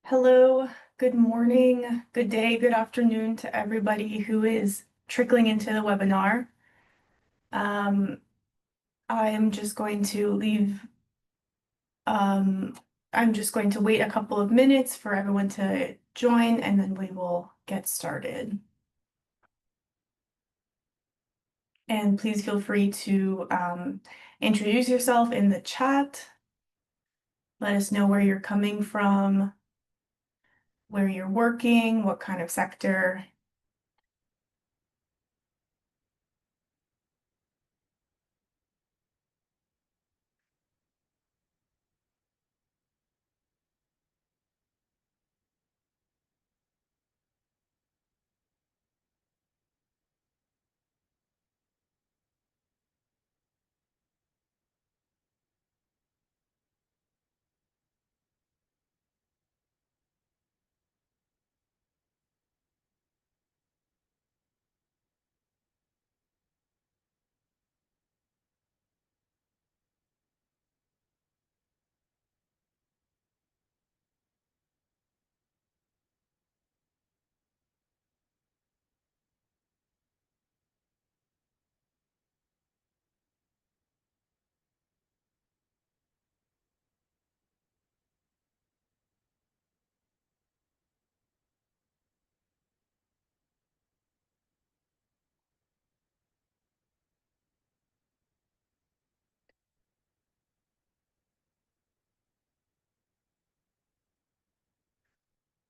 Hello, good morning, good day, good afternoon to everybody who is trickling into the webinar. Um, I am just going to leave, I'm just going to wait a couple of minutes for everyone to join and then we will get started. And please feel free to introduce yourself in the chat. Let us know where you're coming from, where you're working, what kind of sector.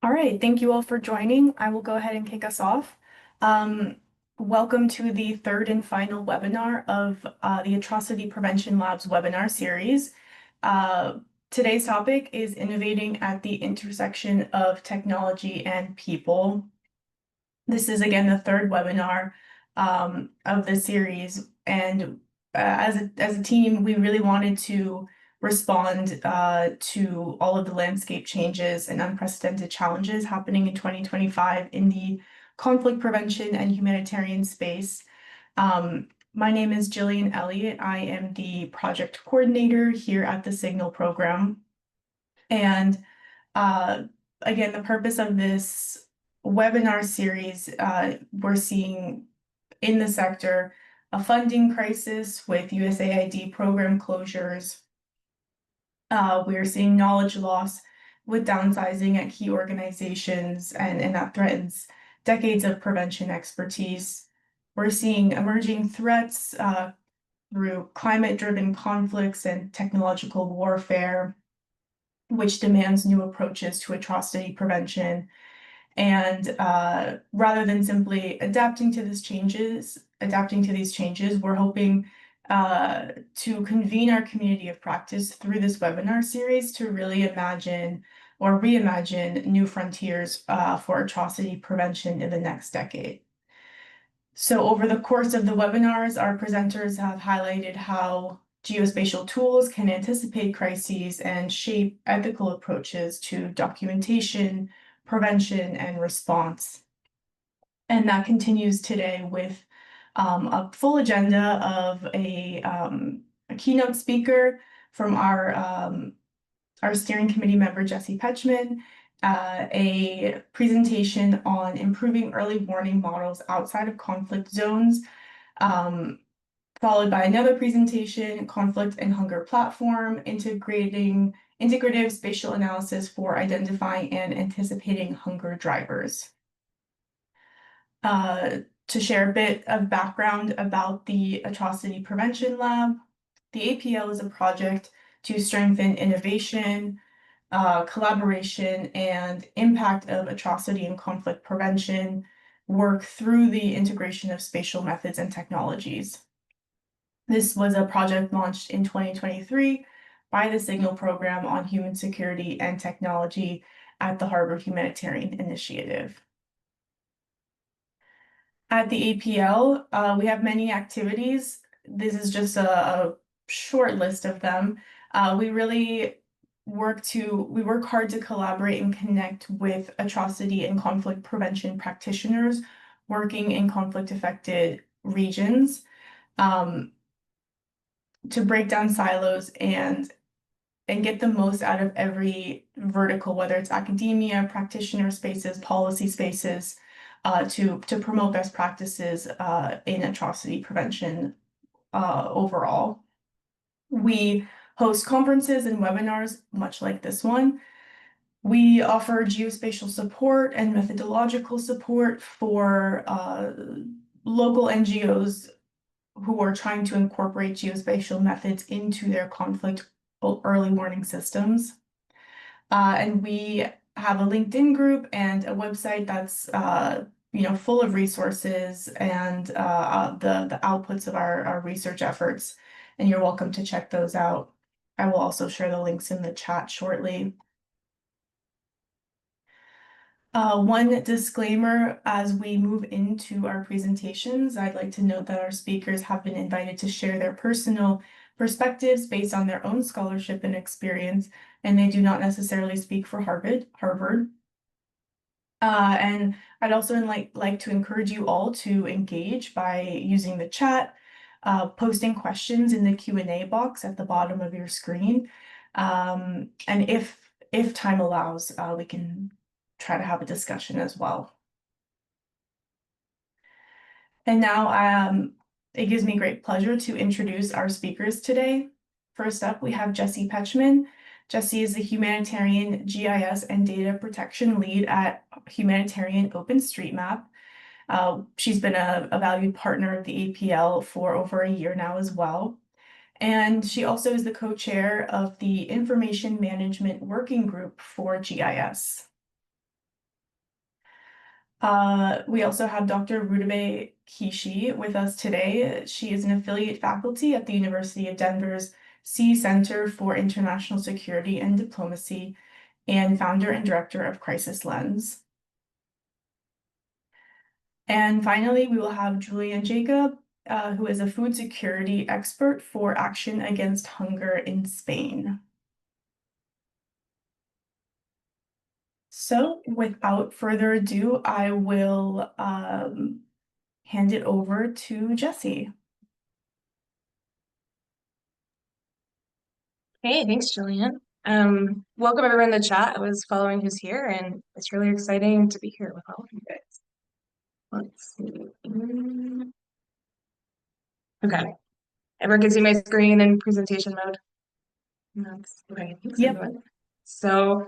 All right, thank you all for joining. I will go ahead and kick us off. Welcome to the third and final webinar of the Atrocity Prevention Labs webinar series. Today's topic is innovating at the intersection of technology and people. This is again the third webinar of the series, and as a team, we really wanted to respond to all of the landscape changes and unprecedented challenges happening in 2025 in the conflict prevention and humanitarian space. My name is Jillian Elliott. I am the project coordinator here at the Signal program. And again, the purpose of this webinar series, we're seeing in the sector a funding crisis with USAID program closures. We're seeing knowledge loss with downsizing at key organizations, and that threatens decades of prevention expertise. We're seeing emerging threats through climate-driven conflicts and technological warfare, which demands new approaches to atrocity prevention. And rather than simply adapting to these changes, we're hoping to convene our community of practice through this webinar series to really imagine or reimagine new frontiers for atrocity prevention in the next decade. So over the course of the webinars, our presenters have highlighted how geospatial tools can anticipate crises and shape ethical approaches to documentation, prevention, and response. And that continues today with a full agenda of a keynote speaker from our steering committee member, Jesse Petchman, a presentation on improving early warning models outside of conflict zones, followed by another presentation, Conflict and Hunger Platform, integrative spatial analysis for identifying and anticipating hunger drivers. To share a bit of background about the Atrocity Prevention Lab, the APL is a project to strengthen innovation, collaboration, and impact of atrocity and conflict prevention work through the integration of spatial methods and technologies. This was a project launched in 2023 by the Signal Program on Human Security and Technology at the Harvard Humanitarian Initiative. At the APL, we have many activities. This is just a short list of them. We really work hard to collaborate and connect with atrocity and conflict prevention practitioners working in conflict-affected regions to break down silos and and get the most out of every vertical, whether it's academia, practitioner spaces, policy spaces, to promote best practices in atrocity prevention overall. We host conferences and webinars, much like this one. We offer geospatial support and methodological support for local NGOs who are trying to incorporate geospatial methods into their conflict early warning systems. And we have a LinkedIn group and a website that's full of resources and the outputs of our research efforts. And you're welcome to check those out. I will also share the links in the chat shortly. One disclaimer as we move into our presentations, I'd like to note that our speakers have been invited to share their personal perspectives based on their own scholarship and experience, and they do not necessarily speak for Harvard. And I'd also like to encourage you all to engage by using the chat, posting questions in the Q&A box at the bottom of your screen. And if time allows, we can try to have a discussion as well. And now it gives me great pleasure to introduce our speakers today. First up, we have Jessie Petchman. Jessie is the Humanitarian GIS and Data Protection Lead at Humanitarian OpenStreetMap. She's been a valued partner of the APL for over a year now as well. And she also is the co-chair of the Information Management Working Group for GIS. We also have Dr. Rudabeh Kishi with us today. She is an affiliate faculty at the University of Denver's C Center for International Security and Diplomacy and founder and director of Crisis Lens. And finally, we will have Julian Jacob, who is a food security expert for Action Against Hunger in Spain. So without further ado, I will hand it over to Jessie. Hey, thanks, Julian. Welcome everyone in the chat. I was following who's here, and it's really exciting to be here with all of you guys. Let's see. Okay. Everyone can see my screen in presentation mode. That's okay. Thanks, Yep. everyone. So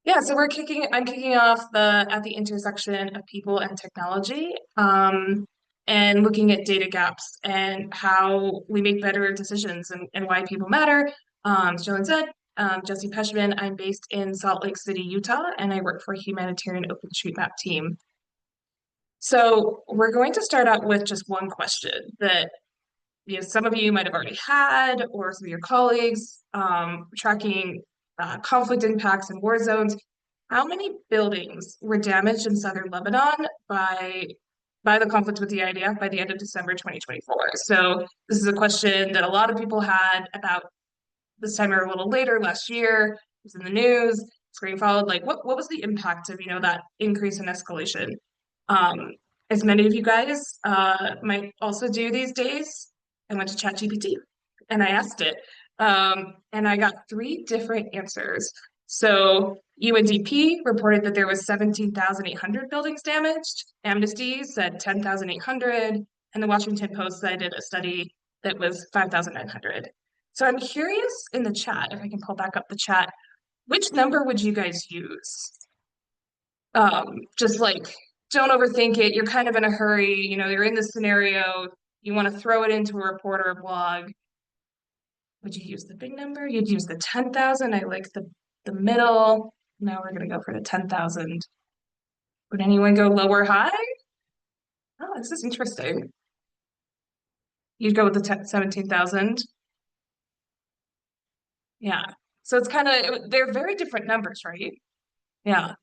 yeah, so I'm kicking off at the intersection of people and technology, and looking at data gaps and how we make better decisions and why people matter. As Julian said, Jessie Petchman. I'm based in Salt Lake City, Utah, and I work for a humanitarian OpenStreetMap team. So we're going to start out with just one question that some of you might have already had, or some of your colleagues, tracking conflict impacts in war zones. How many buildings were damaged in southern Lebanon by the conflict with the IDF by the end of December 2024? So this is a question that a lot of people had about this time or a little later last year. It was in the news. It's getting followed. Like, what was the impact of that increase in escalation? As many of you guys might also do these days, I went to ChatGPT and I asked it, and I got 3 different answers. So UNDP reported that there was 17,800 buildings damaged. Amnesty said 10,800, and the Washington Post cited a study that was 5,900. So I'm curious in the chat, if I can pull back up the chat, which number would you guys use? Just like, don't overthink it. You're kind of in a hurry. You're in this scenario. You want to throw it into a report or a blog. Would you use the big number? You'd use the 10,000. I like the middle. Now we're going to go for the 10,000. Would anyone go low or high? Oh, this is interesting. You'd go with the 17,000. Yeah. So it's kind of, they're very different numbers, right? Yeah.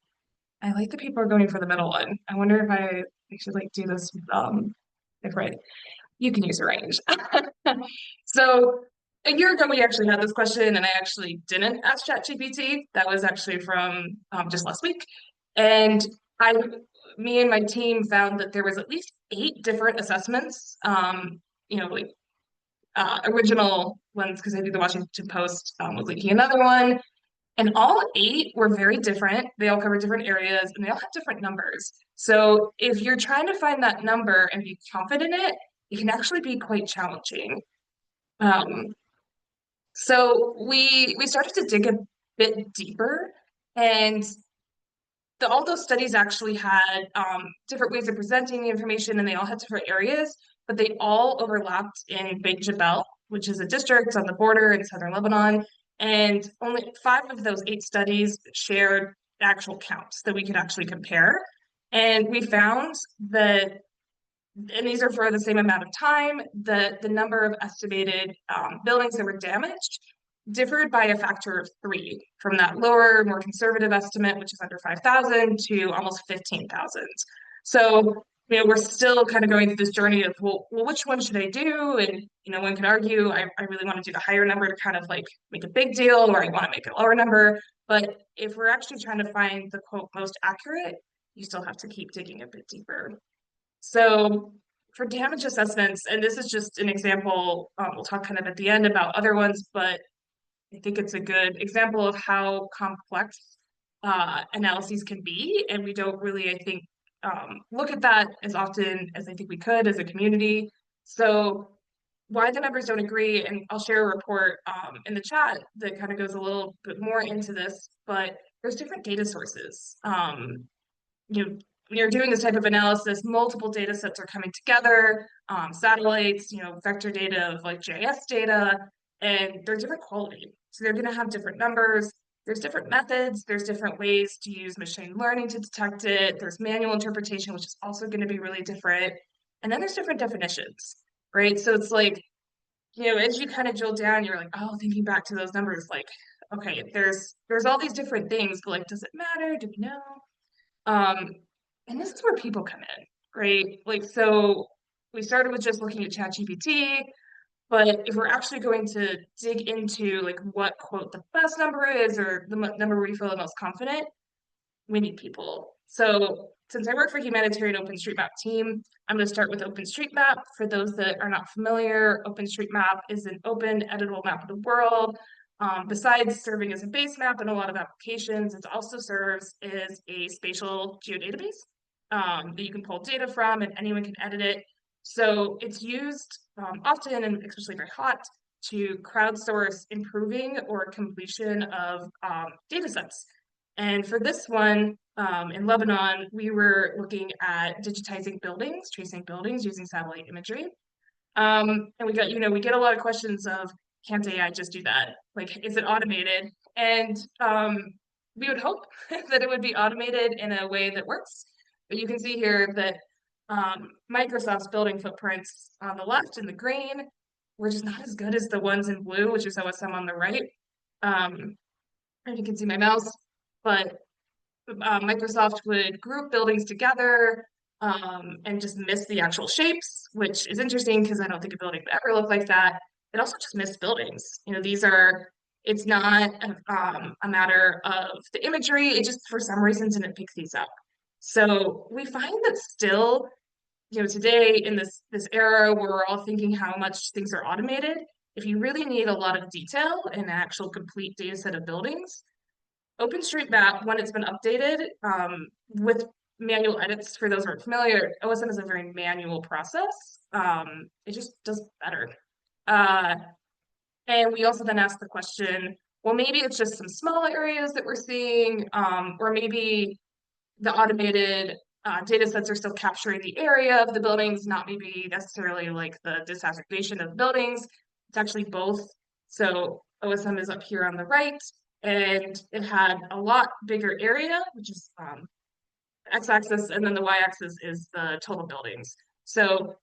I like that people are going for the middle one. I wonder if I should do this different. You can use a range. So a year ago, we actually had this question, and I actually didn't ask ChatGPT. That was actually from just last week. And me and my team found that there was at least 8 different assessments, original ones, because I think the Washington Post was leaking another one. And all 8 were very different. They all covered different areas and they all had different numbers. So if you're trying to find that number and be confident in it, it can actually be quite challenging. Um, so we started to dig a bit deeper, and all those studies actually had different ways of presenting the information, and they all had different areas, but they all overlapped in Beit Jebel, which is a district on the border in southern Lebanon. And only 5 of those 8 studies shared actual counts that we could actually compare. And we found that, and these are for the same amount of time, the number of estimated buildings that were damaged differed by a factor of 3, from that lower, more conservative estimate, which is under 5,000, to almost 15,000. So, we're still kind of going through this journey of, well, which one should I do? And, one could argue, I really want to do the higher number to kind of like make a big deal, or I want to make a lower number. But if we're actually trying to find the quote most accurate, you still have to keep digging a bit deeper. So for damage assessments, and this is just an example, we'll talk kind of at the end about other ones, but I think it's a good example of how complex analyses can be, and we don't really, I think, look at that as often as I think we could as a community. So why the numbers don't agree, and I'll share a report in the chat that kind of goes a little bit more into this, but there's different data sources. When you're doing this type of analysis, multiple data sets are coming together, satellites, vector data of like GIS data, and they're different quality. So they're going to have different numbers. There's different methods. There's different ways to use machine learning to detect it. There's manual interpretation, which is also going to be really different. And then there's different definitions, right? So it's like, as you kind of drill down, you're like, oh, thinking back to those numbers, like, okay, there's all these different things, but like, does it matter? Do we know? And this is where people come in, right? Like, so we started with just looking at ChatGPT, but if we're actually going to dig into like what quote the best number is, or the number we feel the most confident, we need people. So since I work for Humanitarian OpenStreetMap team, I'm going to start with OpenStreetMap. For those that are not familiar, OpenStreetMap is an open, editable map of the world. Besides serving as a base map in a lot of applications, it also serves as a spatial geodatabase that you can pull data from, and anyone can edit it. So it's used often, and especially very hot, to crowdsource improving or completion of data sets. And for this one, in Lebanon, we were looking at digitizing buildings, tracing buildings using satellite imagery. And we get a lot of questions of, can't AI just do that? Like, is it automated? And we would hope that it would be automated in a way that works. But you can see here that Microsoft's building footprints on the left in the green were just not as good as the ones in blue, which is OSM on the right. And you can see my mouse, but Microsoft would group buildings together and just miss the actual shapes, which is interesting because I don't think a building would ever look like that. It also just missed buildings. It's not a matter of the imagery, it just for some reason didn't pick these up. So we find that still, today in this era where we're all thinking how much things are automated, if you really need a lot of detail and an actual complete data set of buildings, OpenStreetMap, when it's been updated with manual edits, for those who aren't familiar, OSM is a very manual process. It just does better. And we also then ask the question, well, maybe it's just some small areas that we're seeing, or maybe the automated data sets are still capturing the area of the buildings, not maybe necessarily like the disaggregation of buildings. It's actually both. So OSM is up here on the right, and it had a lot bigger area, which is x-axis, and then the y-axis is the total buildings. So,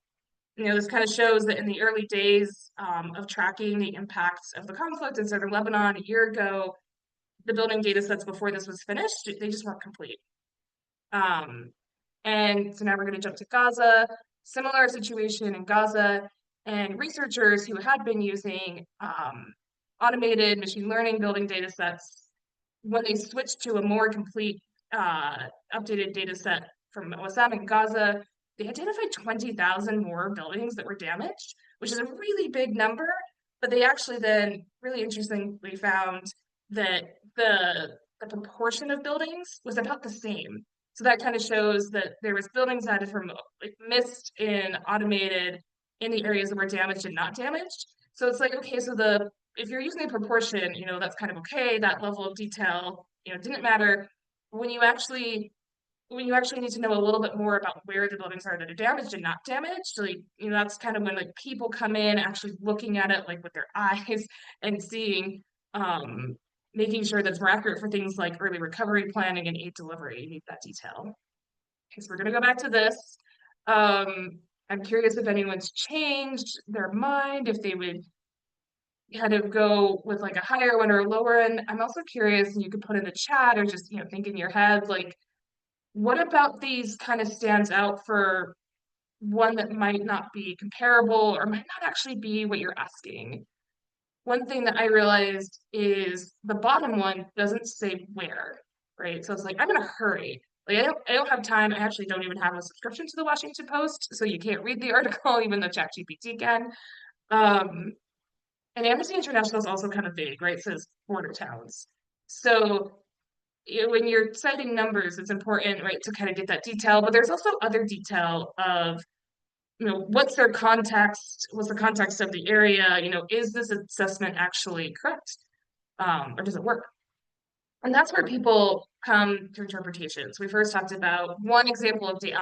this kind of shows that in the early days of tracking the impacts of the conflict in southern Lebanon a year ago, the building data sets before this was finished, they just weren't complete. And so now we're going to jump to Gaza. Similar situation in Gaza, and researchers who had been using automated machine learning building data sets, when they switched to a more complete updated data set from OSM in Gaza, they identified 20,000 more buildings that were damaged, which is a really big number. But they actually then really interestingly found that the proportion of buildings was about the same. So that kind of shows that there was buildings added from like missed and automated in the areas that were damaged and not damaged. So it's like, okay, so the if you're using a proportion, that's kind of okay. That level of detail, didn't matter. When you actually need to know a little bit more about where the buildings are that are damaged and not damaged, like, that's kind of when like people come in actually looking at it like with their eyes and seeing, um, making sure that it's more accurate for things like early recovery planning and aid delivery. You need that detail. Okay, so we're gonna go back to this. I'm curious if anyone's changed their mind, if they would kind of go with like a higher one or a lower one. I'm also curious, and you could put in the chat or just, think in your head, like, what about these kind of stands out for one that might not be comparable or might not actually be what you're asking? One thing that I realized is the bottom one doesn't say where, right? So it's like, I'm in a hurry. Like I don't have time. I actually don't even have a subscription to the Washington Post, so you can't read the article, even though ChatGPT can. Um, and Amnesty International is also kind of vague, right? It says border towns. So when you're citing numbers, it's important, right, to kind of get that detail. But there's also other detail of, what's their context? What's the context of the area? Is this assessment actually correct? Or does it work? And that's where people come to interpretations. We first talked about one example of the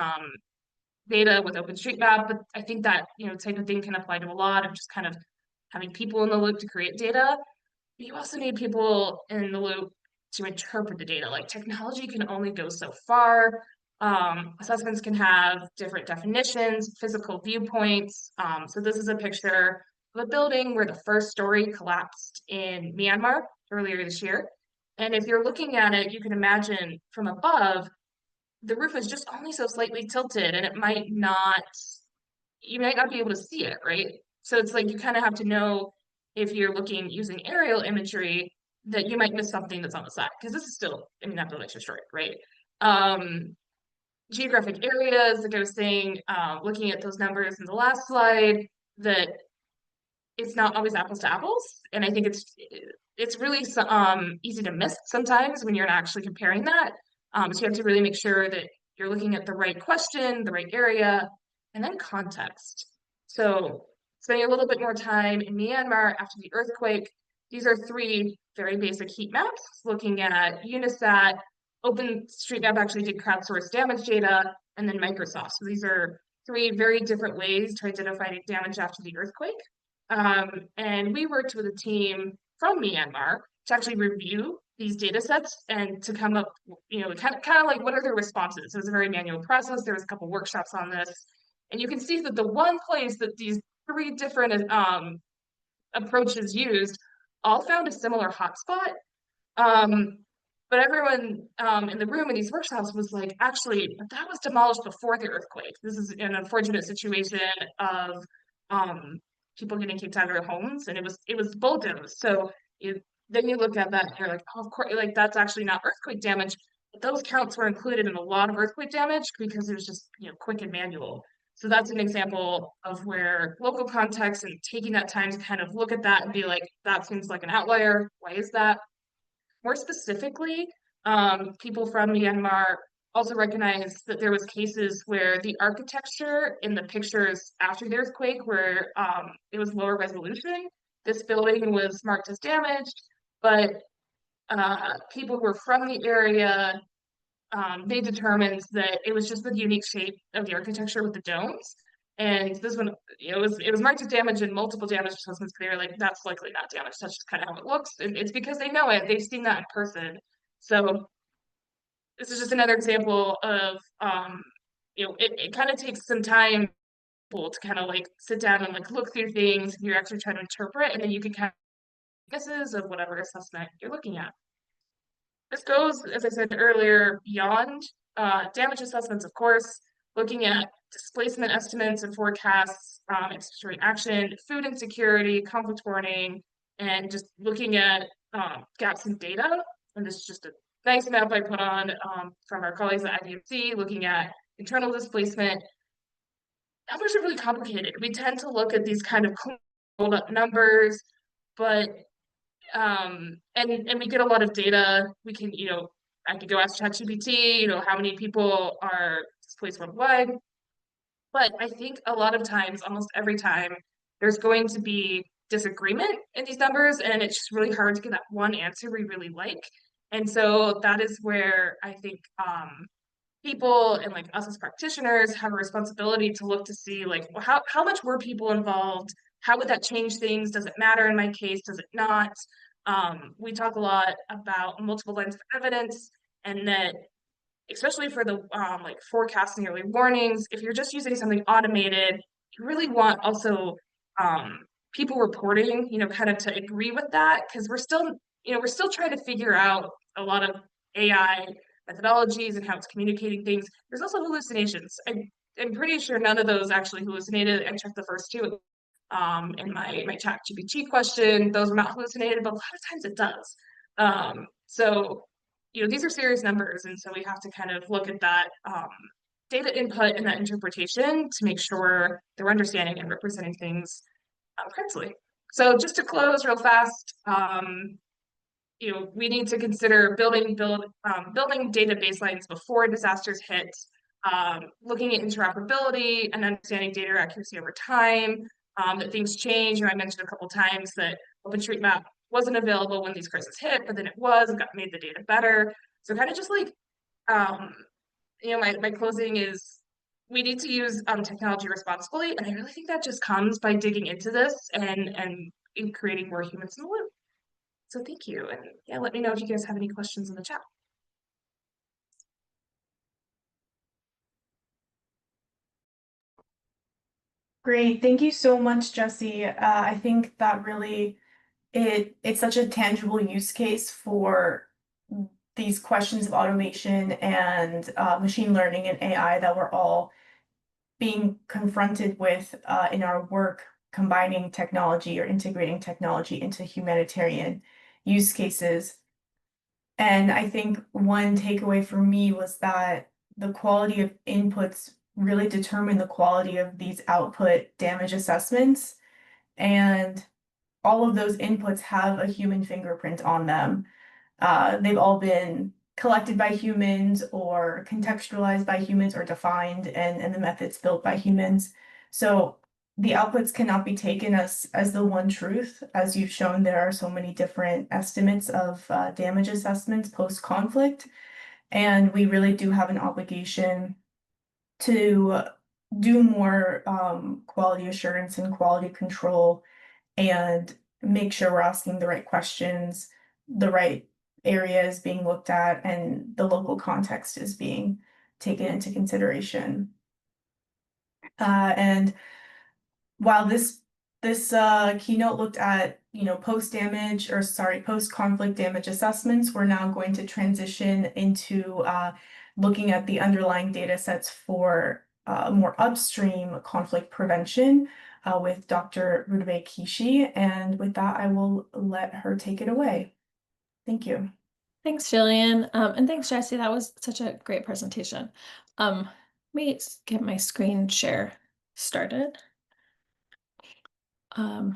data with OpenStreetMap, but I think that type of thing can apply to a lot of just kind of having people in the loop to create data. But you also need people in the loop to interpret the data. Like technology can only go so far. Assessments can have different definitions, physical viewpoints. So this is a picture of a building where the first story collapsed in Myanmar earlier this year. And if you're looking at it, you can imagine from above, the roof is just only so slightly tilted and you might not be able to see it, right? So it's like you kind of have to know if you're looking using aerial imagery that you might miss something that's on the side because this is still, I mean, that building's destroyed, right? Um, Geographic areas, like I was saying, looking at those numbers in the last slide, that it's not always apples to apples, and I think it's really easy to miss sometimes when you're not actually comparing that. So you have to really make sure that you're looking at the right question, the right area, and then context. So spending a little bit more time in Myanmar after the earthquake, these are three very basic heat maps looking at Unisat. OpenStreetMap actually did crowdsourced damage data, and then Microsoft. So these are three very different ways to identify damage after the earthquake. And we worked with a team from Myanmar to actually review these data sets and to come up, kind of like what are their responses. It was a very manual process. There was a couple workshops on this. And you can see that the one place that these three different approaches used all found a similar hotspot. Um, but everyone in the room in these workshops was like, actually, that was demolished before the earthquake. This is an unfortunate situation of people getting kicked out of their homes, and it was bulldozed. So then you look at that, and you're like, oh, of course, like that's actually not earthquake damage. But those counts were included in a lot of earthquake damage because it was just quick and manual. So that's an example of where local context and taking that time to kind of look at that and be like, that seems like an outlier. Why is that? More specifically, people from Myanmar also recognized that there was cases where the architecture in the pictures after the earthquake where it was lower resolution. This building was marked as damaged, but people who were from the area, they determined that it was just the unique shape of the architecture with the domes. And this one, it was marked as damage and multiple damage assessments. They were like, that's likely not damage. That's just kind of how it looks. And it's because they know it. They've seen that in person. So this is just another example of, it kind of takes some time to kind of like sit down and like look through things. You're actually trying to interpret, and then you can kind of guesses of whatever assessment you're looking at. This goes, as I said earlier, beyond damage assessments, of course, looking at displacement estimates and forecasts, anticipatory action, food insecurity, conflict warning, and just looking at gaps in data. And this is just a nice map I put on from our colleagues at IDMC, looking at internal displacement. numbers are really complicated. We tend to look at these kind of cold up numbers, but and we get a lot of data. We can, I could go ask ChatGPT, how many people are displaced worldwide. But I think a lot of times, almost every time, there's going to be disagreement in these numbers, and it's just really hard to get that one answer we really like. And so that is where I think people and like us as practitioners have a responsibility to look to see like, well, how much were people involved? How would that change things? Does it matter in my case? Does it not? We talk a lot about multiple lines of evidence, and that especially for the like forecasting early warnings, if you're just using something automated, you really want also um, people reporting, kind of to agree with that, because we're still trying to figure out a lot of AI methodologies and how it's communicating things. There's also hallucinations. I'm pretty sure none of those actually hallucinated. I checked the first two in my chat GPT question. Those were not hallucinated, but a lot of times it does. So these are serious numbers, and so we have to kind of look at that data input and that interpretation to make sure that we're understanding and representing things correctly. So just to close real fast, we need to consider building data baselines before disasters hit, looking at interoperability and understanding data accuracy over time, that things change. I mentioned a couple times that OpenStreetMap wasn't available when these crises hit, but then it was and got made the data better. So kind of just like, my closing is we need to use technology responsibly, and I really think that just comes by digging into this and in creating more humans in the loop. So thank you. And yeah, let me know if you guys have any questions in the chat. Great. Thank you so much, Jesse. I think that really it's such a tangible use case for these questions of automation and machine learning and AI that we're all being confronted with in our work, combining technology or integrating technology into humanitarian use cases. And I think one takeaway for me was that the quality of inputs really determine the quality of these output damage assessments. And all of those inputs have a human fingerprint on them. They've all been collected by humans or contextualized by humans or defined and the methods built by humans. So the outputs cannot be taken as the one truth. As you've shown, there are so many different estimates of damage assessments post-conflict, and we really do have an obligation to do more quality assurance and quality control and make sure we're asking the right questions, the right areas being looked at, and the local context is being taken into consideration. And while this keynote looked at post-conflict damage assessments, we're now going to transition into looking at the underlying data sets for more upstream conflict prevention with Dr. Rudabeh Kishi. And with that, I will let her take it away. Thank you. Thanks, Jillian. And thanks, Jesse. That was such a great presentation. Let me get my screen share started. You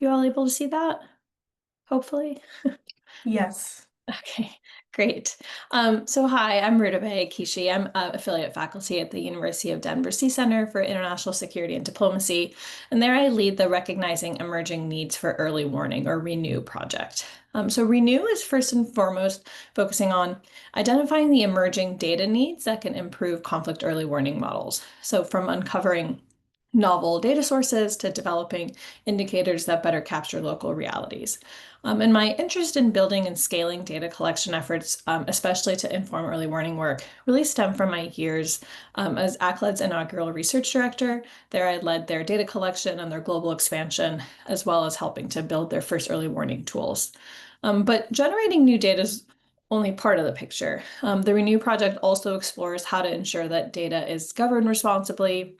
all able to see that? Hopefully. Yes. Okay, great. So hi, I'm Rudabeh Kishi. I'm an affiliate faculty at the University of Denver C Center for International Security and Diplomacy, and there I lead the Recognizing Emerging Needs for Early Warning, or RENEW project. So RENEW is first and foremost focusing on identifying the emerging data needs that can improve conflict early warning models. So from uncovering novel data sources to developing indicators that better capture local realities. And my interest in building and scaling data collection efforts, especially to inform early warning work, really stem from my years as ACLED's inaugural research director. There I led their data collection and their global expansion, as well as helping to build their first early warning tools. But generating new data is only part of the picture. The RENEW project also explores how to ensure that data is governed responsibly,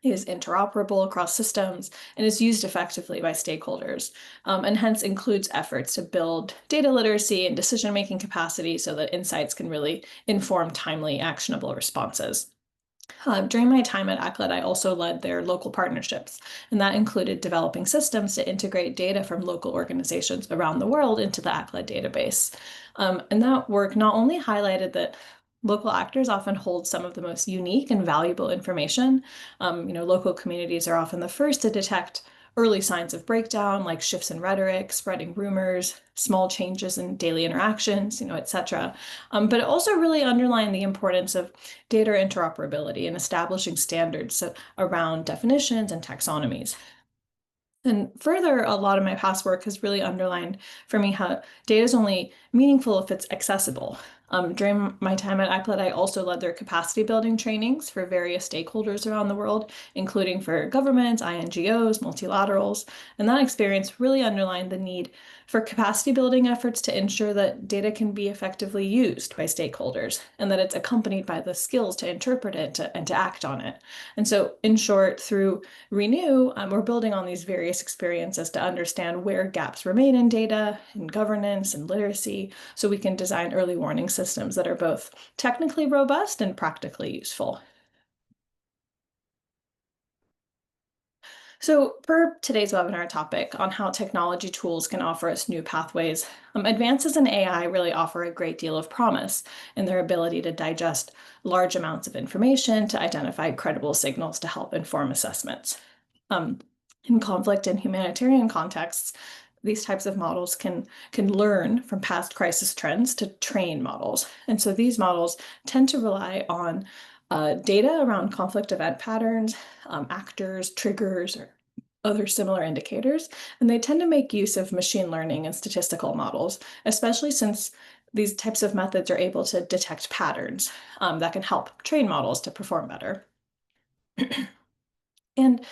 is interoperable across systems, and is used effectively by stakeholders, and hence includes efforts to build data literacy and decision-making capacity so that insights can really inform timely, actionable responses. During my time at ACLED, I also led their local partnerships, and that included developing systems to integrate data from local organizations around the world into the ACLED database. And that work not only highlighted that local actors often hold some of the most unique and valuable information. Local communities are often the first to detect early signs of breakdown, like shifts in rhetoric, spreading rumors, small changes in daily interactions, etc. But it also really underlined the importance of data interoperability and establishing standards around definitions and taxonomies. And further, a lot of my past work has really underlined for me how data is only meaningful if it's accessible. During my time at ACLED, I also led their capacity building trainings for various stakeholders around the world, including for governments, INGOs, multilaterals. And that experience really underlined the need for capacity building efforts to ensure that data can be effectively used by stakeholders and that it's accompanied by the skills to interpret it and to act on it. And so, in short, through Renew, we're building on these various experiences to understand where gaps remain in data, in governance, and literacy, so we can design early warning systems that are both technically robust and practically useful. So for today's webinar topic on how technology tools can offer us new pathways, advances in AI really offer a great deal of promise in their ability to digest large amounts of information to identify credible signals to help inform assessments. In conflict and humanitarian contexts, these types of models can learn from past crisis trends to train models. And so these models tend to rely on data around conflict event patterns, actors, triggers, or other similar indicators, and they tend to make use of machine learning and statistical models, especially since these types of methods are able to detect patterns that can help train models to perform better. And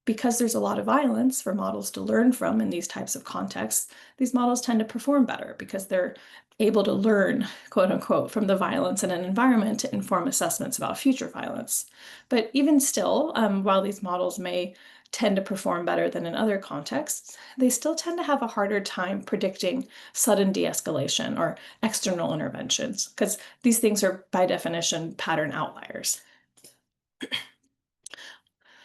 because there's a lot of violence for models to learn from in these types of contexts, these models tend to perform better because they're able to learn, quote unquote, from the violence in an environment to inform assessments about future violence. But even still, while these models may tend to perform better than in other contexts, they still tend to have a harder time predicting sudden de-escalation or external interventions, because these things are, by definition, pattern outliers.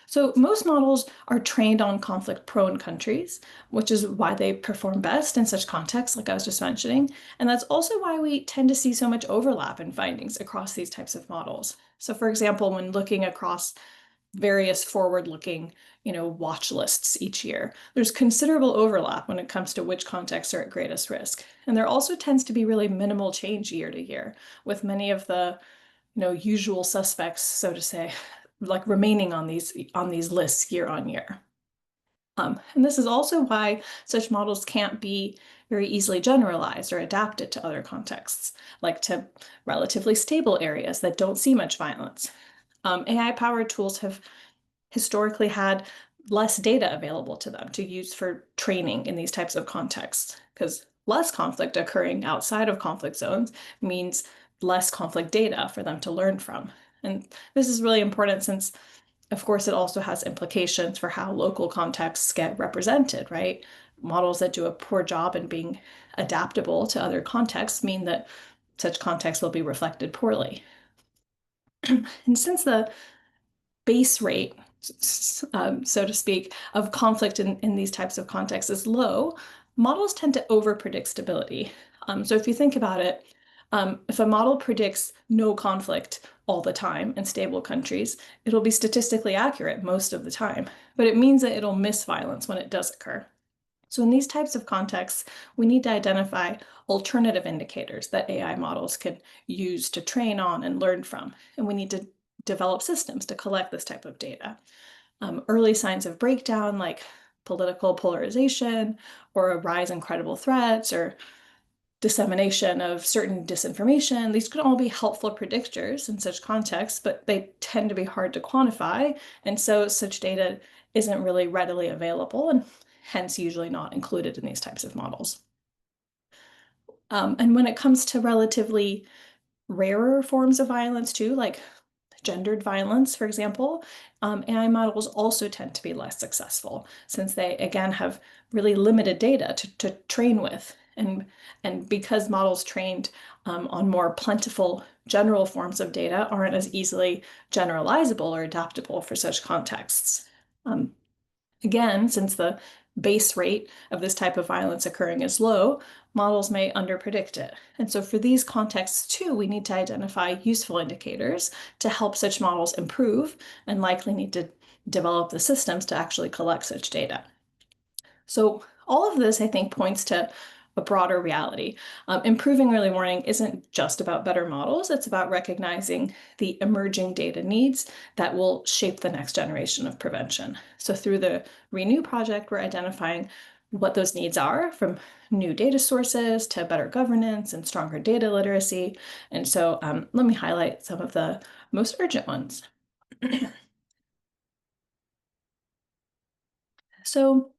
So most models are trained on conflict-prone countries, which is why they perform best in such contexts, like I was just mentioning. And that's also why we tend to see so much overlap in findings across these types of models. So for example, when looking across various forward-looking, watch lists each year, there's considerable overlap when it comes to which contexts are at greatest risk. And there also tends to be really minimal change year to year, with many of the usual suspects, so to say, like remaining on these lists year on year. And this is also why such models can't be very easily generalized or adapted to other contexts, like to relatively stable areas that don't see much violence. AI-powered tools have historically had less data available to them to use for training in these types of contexts, because less conflict occurring outside of conflict zones means less conflict data for them to learn from. And this is really important since, of course, it also has implications for how local contexts get represented, right? Models that do a poor job in being adaptable to other contexts mean that such contexts will be reflected poorly. And since the base rate, so to speak, of conflict in these types of contexts is low, models tend to overpredict stability. So if you think about it, if a model predicts no conflict all the time in stable countries, it'll be statistically accurate most of the time, but it means that it'll miss violence when it does occur. So in these types of contexts, we need to identify alternative indicators that AI models can use to train on and learn from, and we need to develop systems to collect this type of data. Early signs of breakdown, like political polarization or a rise in credible threats or dissemination of certain disinformation, these could all be helpful predictors in such contexts, but they tend to be hard to quantify, and so such data isn't really readily available and hence usually not included in these types of models. And when it comes to relatively rarer forms of violence too, like gendered violence, for example, AI models also tend to be less successful since they, again, have really limited data to train with. And because models trained on more plentiful general forms of data aren't as easily generalizable or adaptable for such contexts. Again, since the base rate of this type of violence occurring is low, models may underpredict it. And so for these contexts too, we need to identify useful indicators to help such models improve, and likely need to develop the systems to actually collect such data. So all of this, I think, points to a broader reality. Improving early warning isn't just about better models, it's about recognizing the emerging data needs that will shape the next generation of prevention. So through the Renew project, we're identifying what those needs are, from new data sources to better governance and stronger data literacy. And so let me highlight some of the most urgent ones. So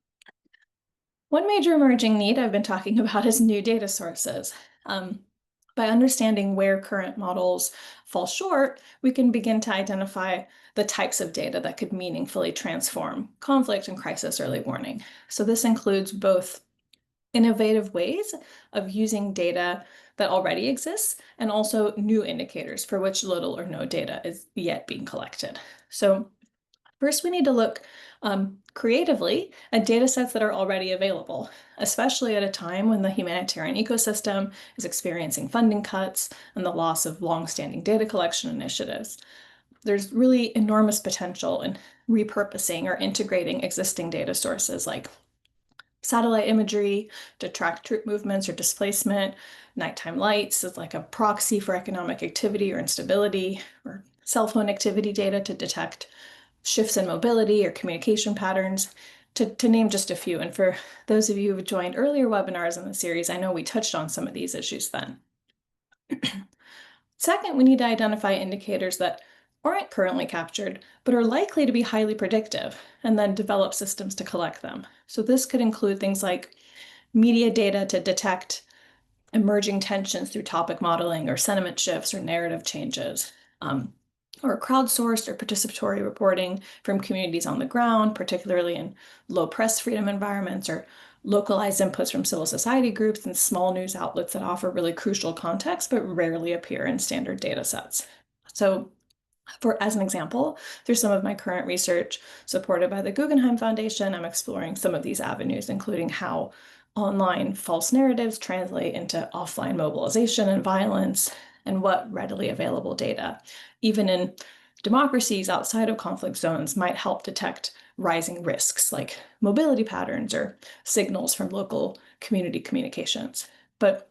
one major emerging need I've been talking about is new data sources. By understanding where current models fall short, we can begin to identify the types of data that could meaningfully transform conflict and crisis early warning. So this includes both innovative ways of using data that already exists, and also new indicators for which little or no data is yet being collected. So first, we need to look creatively at data sets that are already available, especially at a time when the humanitarian ecosystem is experiencing funding cuts and the loss of long-standing data collection initiatives. There's really enormous potential in repurposing or integrating existing data sources like satellite imagery to track troop movements or displacement, nighttime lights as like a proxy for economic activity or instability, or cell phone activity data to detect shifts in mobility or communication patterns, to name just a few. And for those of you who joined earlier webinars in the series, I know we touched on some of these issues then. Second, we need to identify indicators that aren't currently captured, but are likely to be highly predictive, and then develop systems to collect them. So this could include things like media data to detect emerging tensions through topic modeling or sentiment shifts or narrative changes, or crowdsourced or participatory reporting from communities on the ground, particularly in low press freedom environments, or localized inputs from civil society groups and small news outlets that offer really crucial context but rarely appear in standard data sets. So as an example, through some of my current research supported by the Guggenheim Foundation, I'm exploring some of these avenues, including how online false narratives translate into offline mobilization and violence, and what readily available data, even in democracies outside of conflict zones, might help detect rising risks like mobility patterns or signals from local community communications. But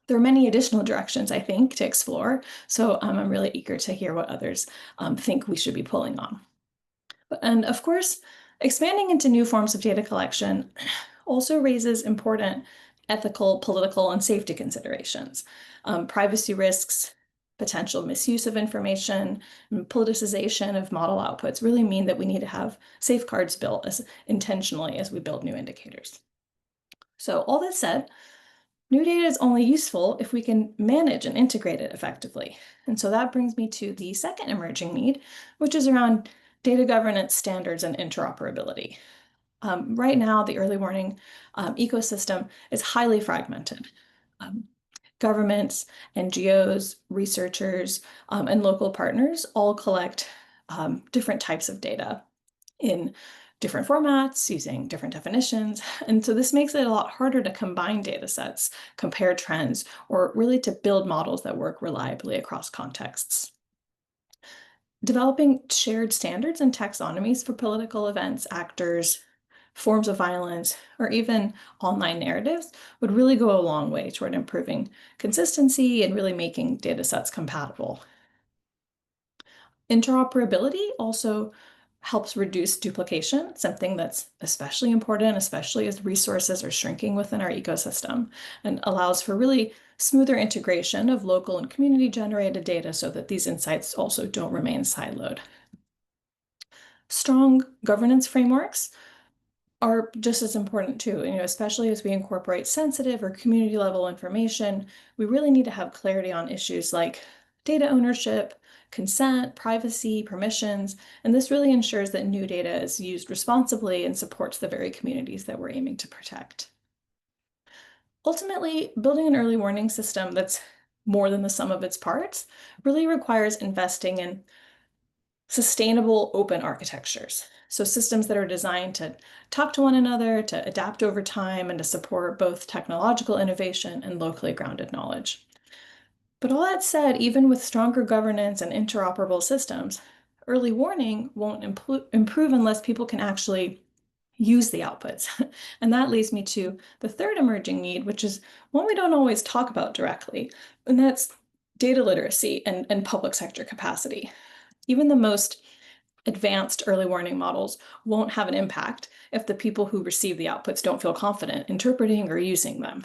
there are many additional directions, I think, to explore, so I'm really eager to hear what others think we should be pulling on. And of course, expanding into new forms of data collection also raises important ethical, political, and safety considerations. Privacy risks, potential misuse of information, and politicization of model outputs really mean that we need to have safeguards built as intentionally as we build new indicators. So all that said, new data is only useful if we can manage and integrate it effectively. And so that brings me to the second emerging need, which is around data governance standards and interoperability. Right now, the early warning ecosystem is highly fragmented. Governments, NGOs, researchers, and local partners all collect different types of data in different formats, using different definitions. And so this makes it a lot harder to combine data sets, compare trends, or really to build models that work reliably across contexts. Developing shared standards and taxonomies for political events, actors, forms of violence, or even online narratives would really go a long way toward improving consistency and really making data sets compatible. Interoperability also helps reduce duplication, something that's especially important, especially as resources are shrinking within our ecosystem, and allows for really smoother integration of local and community generated data so that these insights also don't remain siloed. Strong governance frameworks are just as important too, especially as we incorporate sensitive or community level information. We really need to have clarity on issues like data ownership, consent, privacy, permissions, and this really ensures that new data is used responsibly and supports the very communities that we're aiming to protect. Ultimately, building an early warning system that's more than the sum of its parts really requires investing in sustainable open architectures. So systems that are designed to talk to one another, to adapt over time, and to support both technological innovation and locally grounded knowledge. But all that said, even with stronger governance and interoperable systems, early warning won't improve unless people can actually use the outputs. And that leads me to the third emerging need, which is one we don't always talk about directly, and that's data literacy and public sector capacity. Even the most advanced early warning models won't have an impact if the people who receive the outputs don't feel confident interpreting or using them.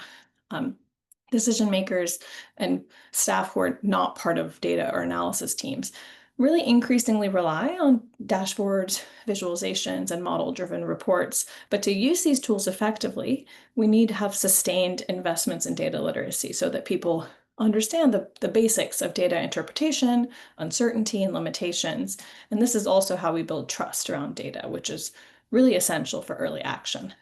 Decision makers and staff who are not part of data or analysis teams really increasingly rely on dashboards, visualizations, and model-driven reports. But to use these tools effectively, we need to have sustained investments in data literacy so that people understand the basics of data interpretation, uncertainty, and limitations. And this is also how we build trust around data, which is really essential for early action.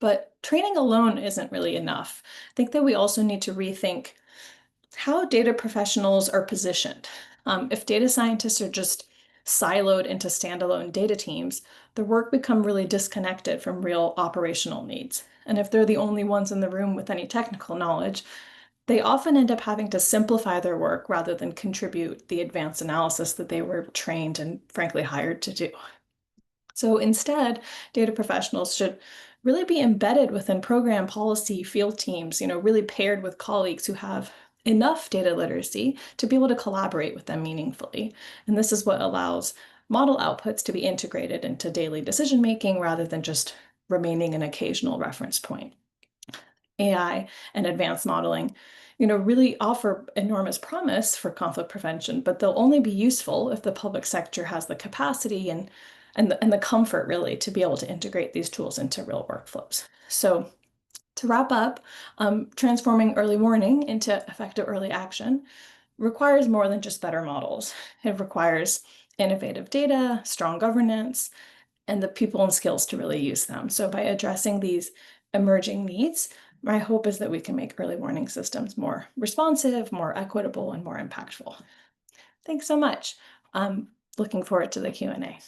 But training alone isn't really enough. I think that we also need to rethink how data professionals are positioned. If data scientists are just siloed into standalone data teams, their work become really disconnected from real operational needs. And if they're the only ones in the room with any technical knowledge, they often end up having to simplify their work rather than contribute the advanced analysis that they were trained and frankly hired to do. So instead, data professionals should really be embedded within program policy field teams, really paired with colleagues who have enough data literacy to be able to collaborate with them meaningfully. And this is what allows model outputs to be integrated into daily decision making rather than just remaining an occasional reference point. AI and advanced modeling, really offer enormous promise for conflict prevention, but they'll only be useful if the public sector has the capacity and the comfort really to be able to integrate these tools into real workflows. So to wrap up, transforming early warning into effective early action requires more than just better models. It requires innovative data, strong governance, and the people and skills to really use them. So by addressing these emerging needs, my hope is that we can make early warning systems more responsive, more equitable, and more impactful. Thanks so much. I'm looking forward to the Q&A.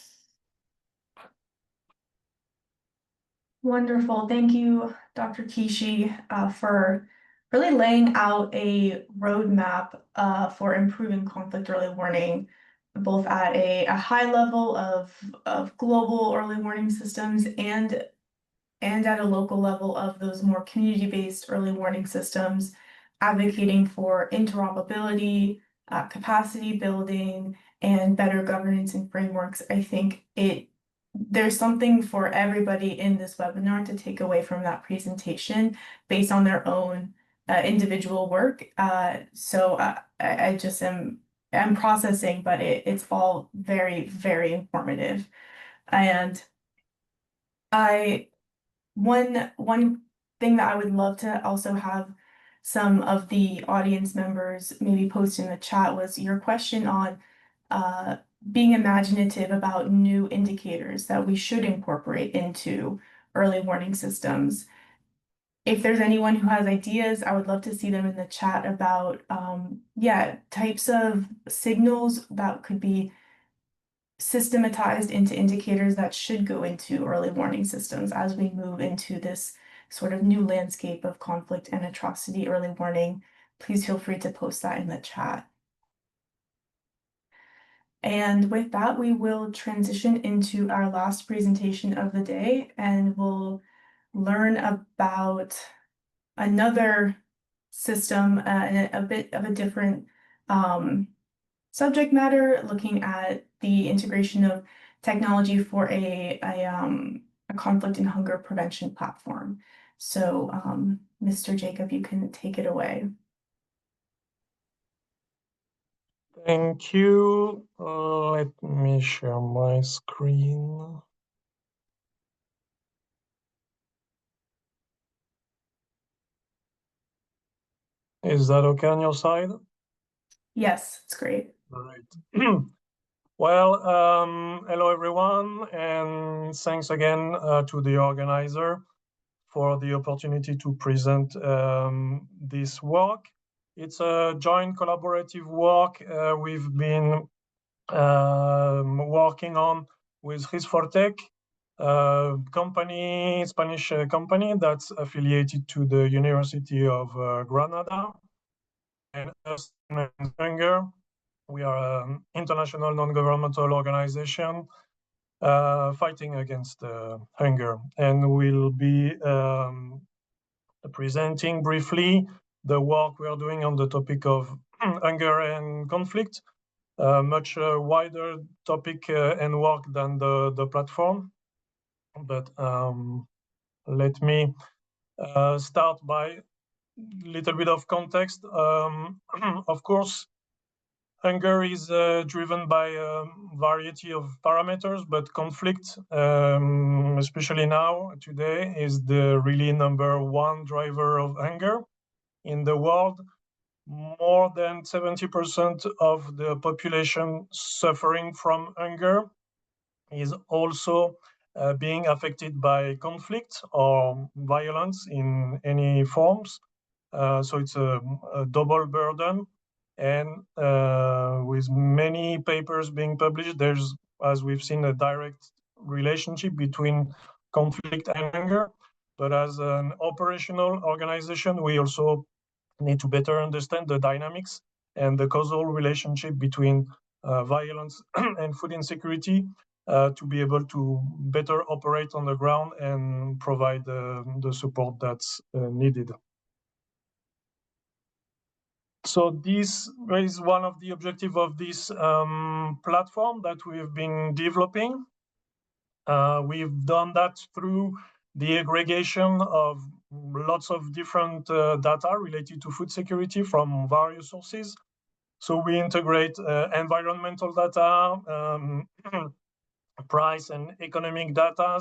Wonderful. Thank you, Dr. Kishi, for really laying out a roadmap for improving conflict early warning, both at a high level of global early warning systems and at a local level of those more community-based early warning systems, advocating for interoperability, capacity building, and better governance and frameworks. I think there's something for everybody in this webinar to take away from that presentation based on their own individual work. So I just am processing, but it's all very, very informative. And one thing that I would love to also have some of the audience members maybe post in the chat was your question on being imaginative about new indicators that we should incorporate into early warning systems. If there's anyone who has ideas, I would love to see them in the chat about types of signals that could be systematized into indicators that should go into early warning systems as we move into this sort of new landscape of conflict and atrocity early warning. Please feel free to post that in the chat. And with that, we will transition into our last presentation of the day, and we'll learn about another system and a bit of a different subject matter, looking at the integration of technology for a conflict and hunger prevention platform. So, Mr. Jacob, you can take it away. Thank you. Let me share my screen. Is that okay on your side? Yes, it's great. All right. Well, hello everyone, and thanks again to the organizer for the opportunity to present this work. It's a joint collaborative work we've been working on with Risfortec, Spanish company that's affiliated to the University of Granada, and us in Hunger. We are an international non-governmental organization fighting against hunger, and we'll be presenting briefly the work we are doing on the topic of hunger and conflict, a much wider topic and work than the platform. But let me start by a little bit of context. Of course, hunger is driven by a variety of parameters, but conflict, especially now, today, is the really number one driver of hunger in the world. More than 70% of the population suffering from hunger is also being affected by conflict or violence in any forms. So it's a double burden. And with many papers being published, there's, as we've seen, a direct relationship between conflict and hunger. But as an operational organization, we also need to better understand the dynamics and the causal relationship between violence and food insecurity to be able to better operate on the ground and provide the support that's needed. So this is one of the objectives of this platform that we've been developing. We've done that through the aggregation of lots of different data related to food security from various sources. So we integrate environmental data, price and economic data,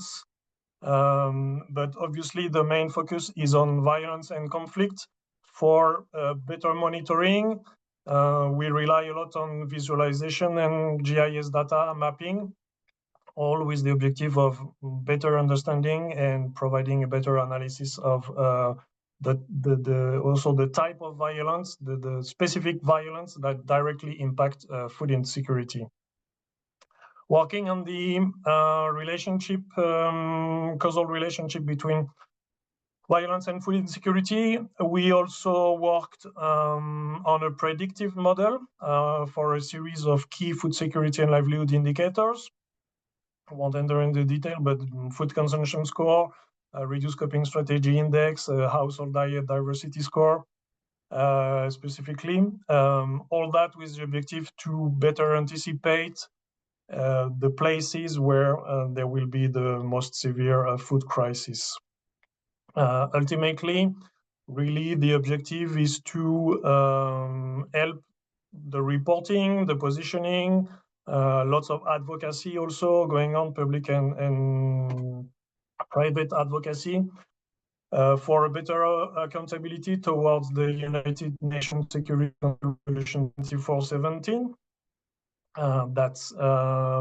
but obviously the main focus is on violence and conflict. For better monitoring, we rely a lot on visualization and GIS data mapping, all with the objective of better understanding and providing a better analysis of also the type of violence, the specific violence that directly impact food insecurity. Working on the relationship, causal relationship between violence and food insecurity, we also worked on a predictive model for a series of key food security and livelihood indicators. I won't enter into detail, but food consumption score, reduced coping strategy index, household diet diversity score, specifically. All that with the objective to better anticipate the places where there will be the most severe food crisis. Ultimately, really the objective is to help the reporting, the positioning, lots of advocacy also going on, public and private advocacy, for a better accountability towards the United Nations Security Resolution 2417. That's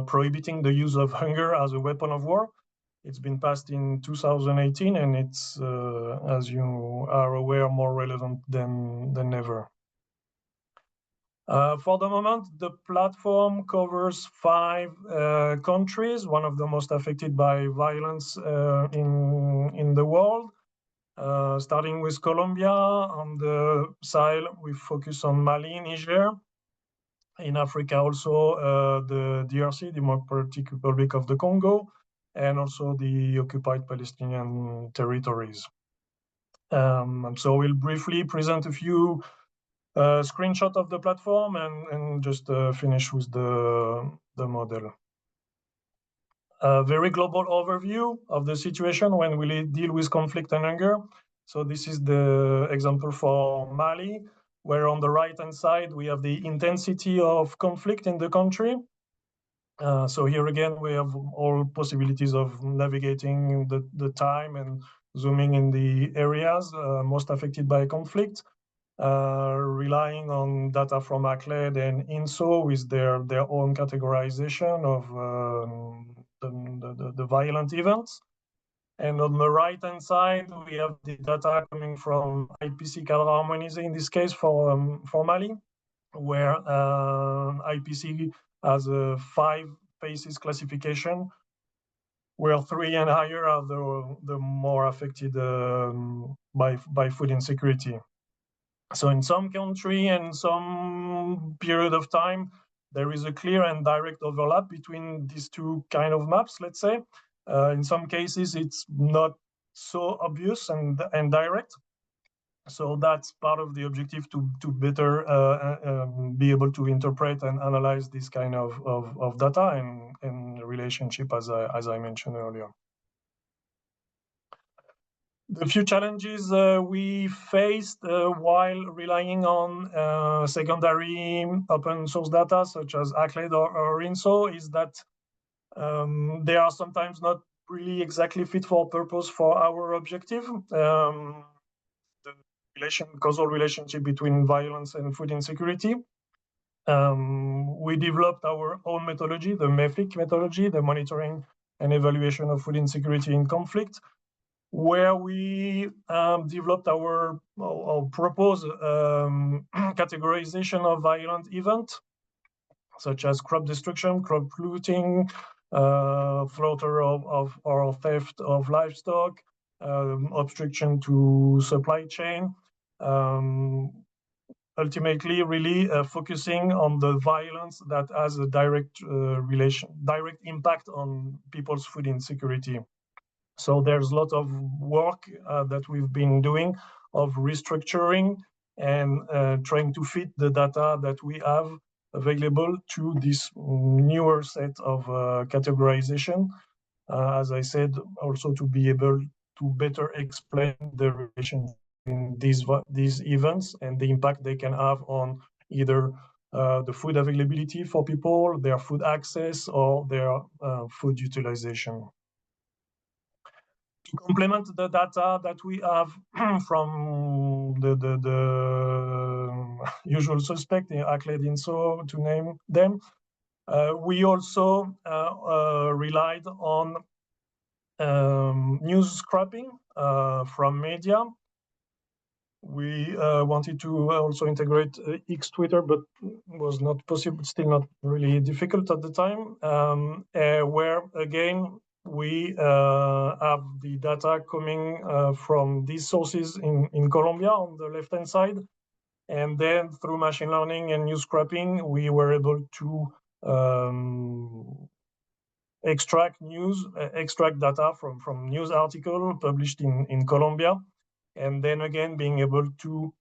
prohibiting the use of hunger as a weapon of war. It's been passed in 2018, and it's, as you are aware, more relevant than ever. For the moment, the platform covers 5 countries, one of the most affected by violence in the world. Starting with Colombia, on the Sahel, we focus on Mali, Niger. In Africa also, the DRC, Democratic Republic of the Congo, and also the occupied Palestinian territories. So we'll briefly present a few screenshot of the platform and just finish with the model. A very global overview of the situation when we deal with conflict and hunger. So this is the example for Mali, where on the right-hand side, we have the intensity of conflict in the country. So here again, we have all possibilities of navigating the time and zooming in the areas most affected by conflict. Relying on data from ACLED and INSO with their own categorization of the violent events. And on the right-hand side, we have the data coming from IPC color harmonize, in this case for Mali, where IPC has a 5 phases classification, where 3 and higher are the more affected by food insecurity. So in some country and some period of time, there is a clear and direct overlap between these two kind of maps, let's say. In some cases, it's not so obvious and direct. So that's part of the objective to better be able to interpret and analyze this kind of data and relationship, as I mentioned earlier. The few challenges we faced while relying on secondary open source data, such as ACLED or INSO, is that they are sometimes not really exactly fit for purpose for our objective. The causal relationship between violence and food insecurity. We developed our own methodology, the MEFIC methodology, the monitoring and evaluation of food insecurity in conflict, where we developed our proposed categorization of violent events, such as crop destruction, crop looting, slaughter of or theft of livestock, obstruction to supply chain, ultimately really focusing on the violence that has a direct impact on people's food insecurity. So there's a lot of work that we've been doing of restructuring and trying to fit the data that we have available to this newer set of categorization. As I said, also to be able to better explain the relation in these events and the impact they can have on either the food availability for people, their food access, or their food utilization. To complement the data that we have from the usual suspect, ACLED, INSO, to name them, we also relied on news scrapping from media. We wanted to also integrate X Twitter, but was not possible, still not really difficult at the time, where again, we have the data coming from these sources in Colombia on the left-hand side. And then through machine learning and news scrapping, we were able to extract data from news article published in Colombia. And then again, being able to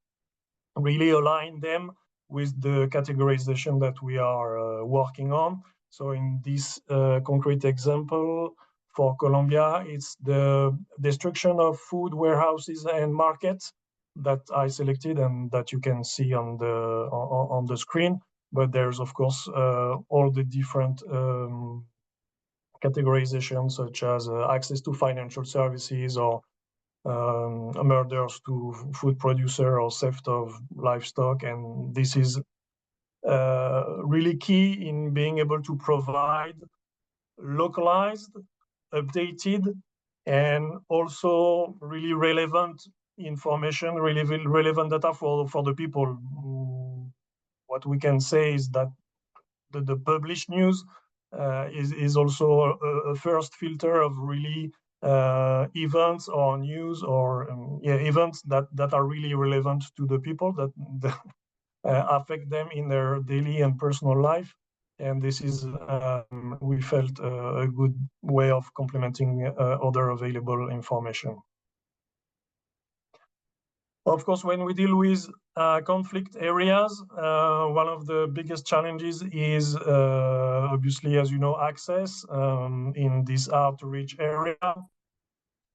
really align them with the categorization that we are working on. So in this concrete example for Colombia, it's the destruction of food warehouses and markets that I selected and that you can see on the screen. But there's of course all the different categorizations, such as access to financial services or murders to food producer or theft of livestock. And this is really key in being able to provide localized, updated, and also really relevant information, relevant data for the people. What we can say is that the published news is also a first filter of really events or news or events that are really relevant to the people, that affect them in their daily and personal life. And this is, we felt, a good way of complementing other available information. Of course, when we deal with conflict areas, one of the biggest challenges is obviously, as you know, access in this hard-to-reach area.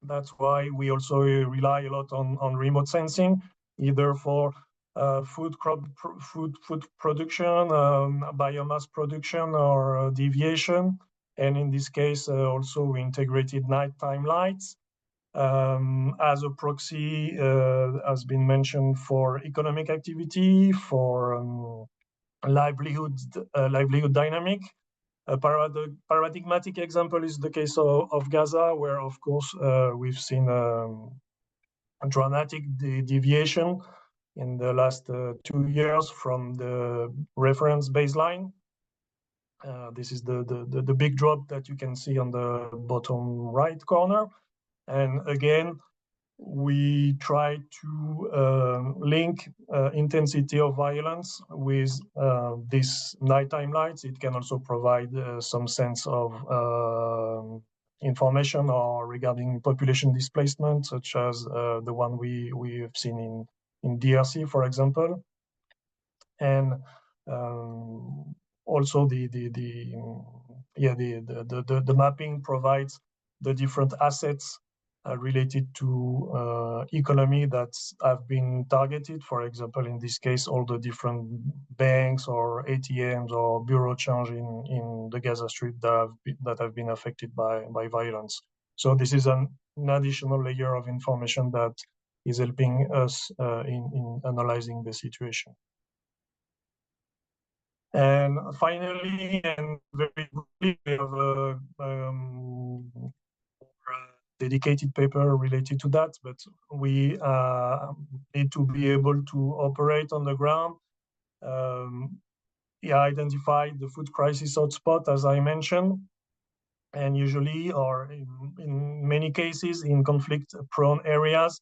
That's why we also rely a lot on remote sensing, either for food production, biomass production, or deviation. And in this case, also we integrated nighttime lights as a proxy, has been mentioned, for economic activity, for livelihood dynamic, A paradigmatic example is the case of Gaza, where, of course, we've seen a dramatic deviation in the last 2 years from the reference baseline. This is the big drop that you can see on the bottom right corner. And again, we try to link intensity of violence with these nighttime lights. It can also provide some sense of information or regarding population displacement, such as the one we have seen in DRC, for example. And also the mapping provides the different assets related to economy that have been targeted. For example, in this case, all the different banks or ATMs or bureau change in the Gaza Strip that have been affected by violence. So this is an additional layer of information that is helping us in analyzing the situation. And finally, and very briefly, we have a dedicated paper related to that, but we need to be able to operate on the ground, identify the food crisis hotspot, as I mentioned, and usually, or in many cases, in conflict-prone areas,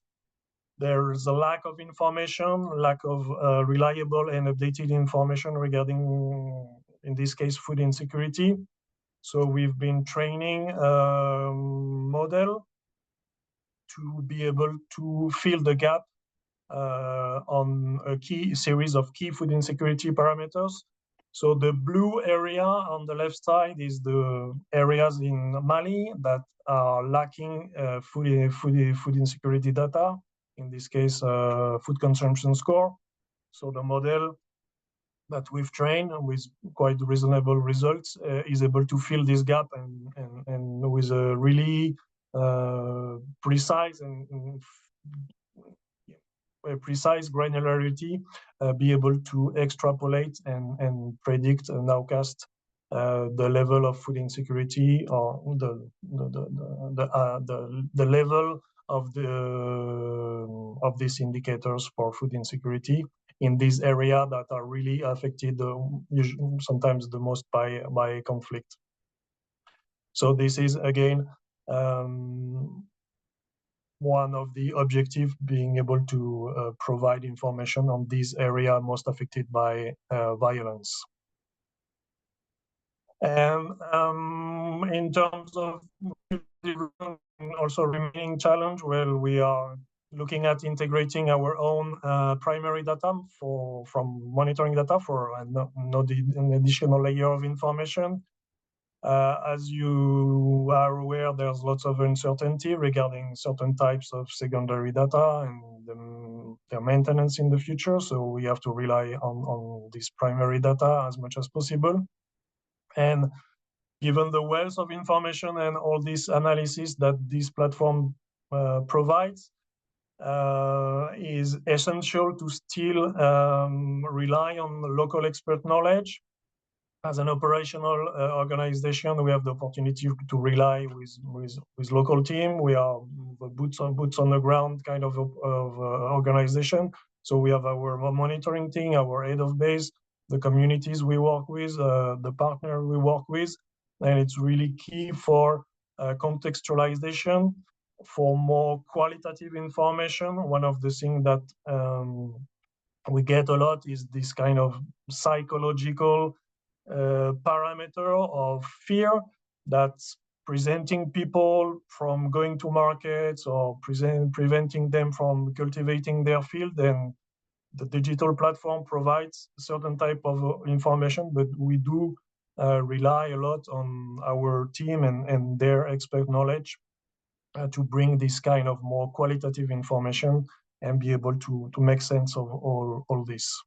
there's a lack of information, lack of reliable and updated information regarding, in this case, food insecurity. So we've been training a model to be able to fill the gap on a series of key food insecurity parameters. So the blue area on the left side is the areas in Mali that are lacking food insecurity data. In this case, food consumption score. So the model that we've trained with quite reasonable results is able to fill this gap and with a really precise and precise granularity, be able to extrapolate and predict and nowcast the level of food insecurity or the level of these indicators for food insecurity in these areas that are really affected, sometimes the most by conflict. So this is again one of the objectives, being able to provide information on these areas most affected by violence. And in terms of also remaining challenge, well, we are looking at integrating our own primary data from monitoring data for an additional layer of information. As you are aware, there's lots of uncertainty regarding certain types of secondary data and their maintenance in the future. So we have to rely on this primary data as much as possible. And given the wealth of information and all this analysis that this platform provides, is essential to still rely on local expert knowledge. As an operational organization, we have the opportunity to rely with local team. We are the boots on the ground kind of organization. So we have our monitoring team, our head of base, the communities we work with, the partner we work with, and it's really key for contextualization, for more qualitative information. One of the things that we get a lot is this kind of psychological parameter of fear that's preventing people from going to markets or preventing them from cultivating their field. And the digital platform provides a certain type of information, but we do rely a lot on our team and their expert knowledge to bring this kind of more qualitative information and be able to make sense of all this.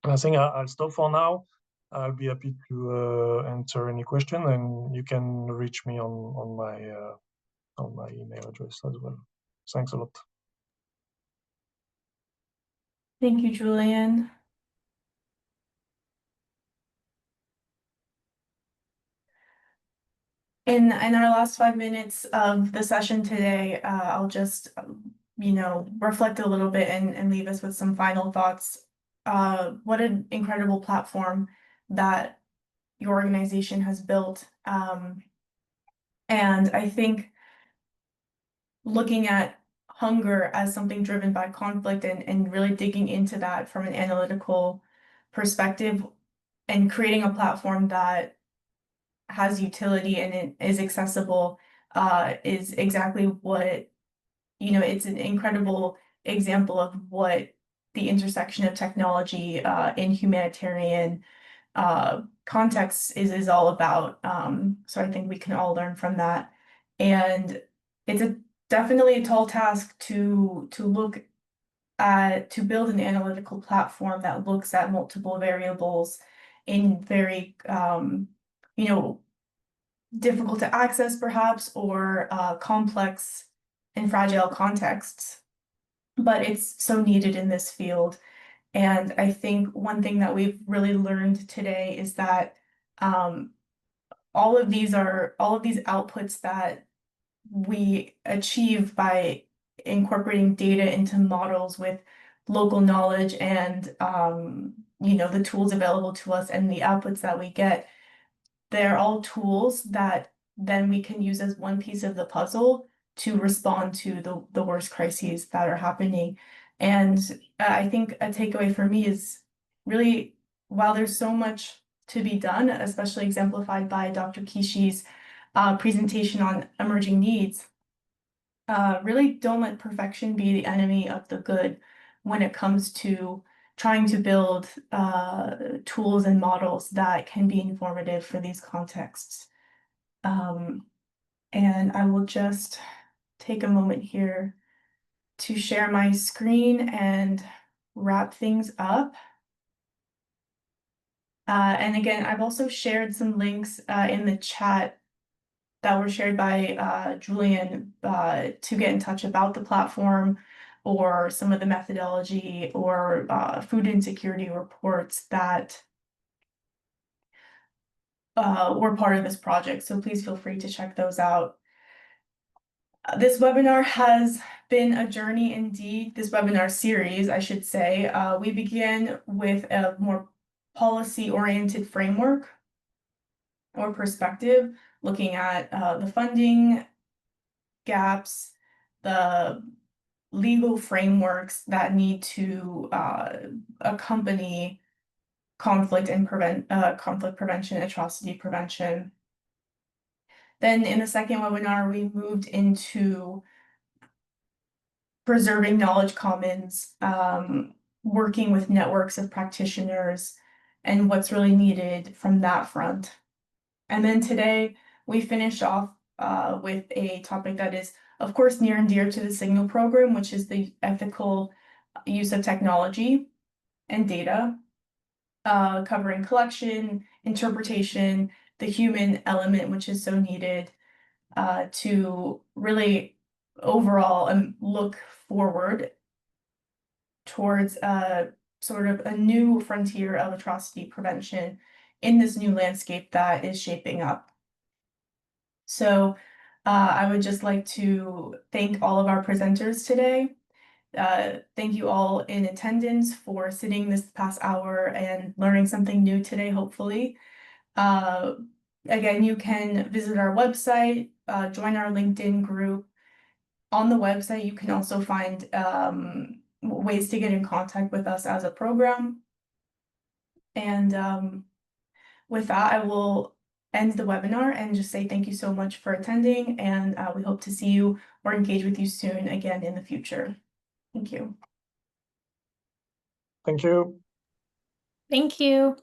I think I'll stop for now. I'll be happy to answer any question, and you can reach me on my email address as well. Thanks a lot. Thank you, Julian. In our last 5 minutes of the session today, I'll just, reflect a little bit and leave us with some final thoughts. What an incredible platform that your organization has built. And I think looking at hunger as something driven by conflict and really digging into that from an analytical perspective and creating a platform that has utility and it is accessible is exactly what, it's an incredible example of what the intersection of technology in humanitarian context is all about. So I think we can all learn from that. And it's definitely a tall task to look at, to build an analytical platform that looks at multiple variables in very, difficult to access perhaps, or complex and fragile contexts. But it's so needed in this field. And I think one thing that we've really learned today is that all of these outputs that we achieve by incorporating data into models with local knowledge and the tools available to us and the outputs that we get, they're all tools that then we can use as one piece of the puzzle to respond to the worst crises that are happening. And I think a takeaway for me is really, while there's so much to be done, especially exemplified by Dr. Kishi's presentation on emerging needs, really don't let perfection be the enemy of the good when it comes to trying to build tools and models that can be informative for these contexts. And I will just take a moment here to share my screen and wrap things up. And again, I've also shared some links in the chat that were shared by Julian to get in touch about the platform or some of the methodology or food insecurity reports that were part of this project. So please feel free to check those out. This webinar has been a journey indeed, this webinar series, I should say. We began with a more policy-oriented framework or perspective, looking at the funding gaps, the legal frameworks that need to accompany conflict and conflict prevention, atrocity prevention. Then in the second webinar, we moved into preserving knowledge commons, working with networks of practitioners, and what's really needed from that front. And then today, we finished off with a topic that is, of course, near and dear to the Signal program, which is the ethical use of technology and data, covering collection, interpretation, the human element, which is so needed to really overall look forward towards sort of a new frontier of atrocity prevention in this new landscape that is shaping up. So I would just like to thank all of our presenters today. Thank you all in attendance for sitting this past hour and learning something new today, hopefully. Again, you can visit our website, join our LinkedIn group. On the website, you can also find ways to get in contact with us as a program. And with that, I will end the webinar and just say thank you so much for attending, and we hope to see you or engage with you soon again in the future. Thank you. Thank you. Thank you.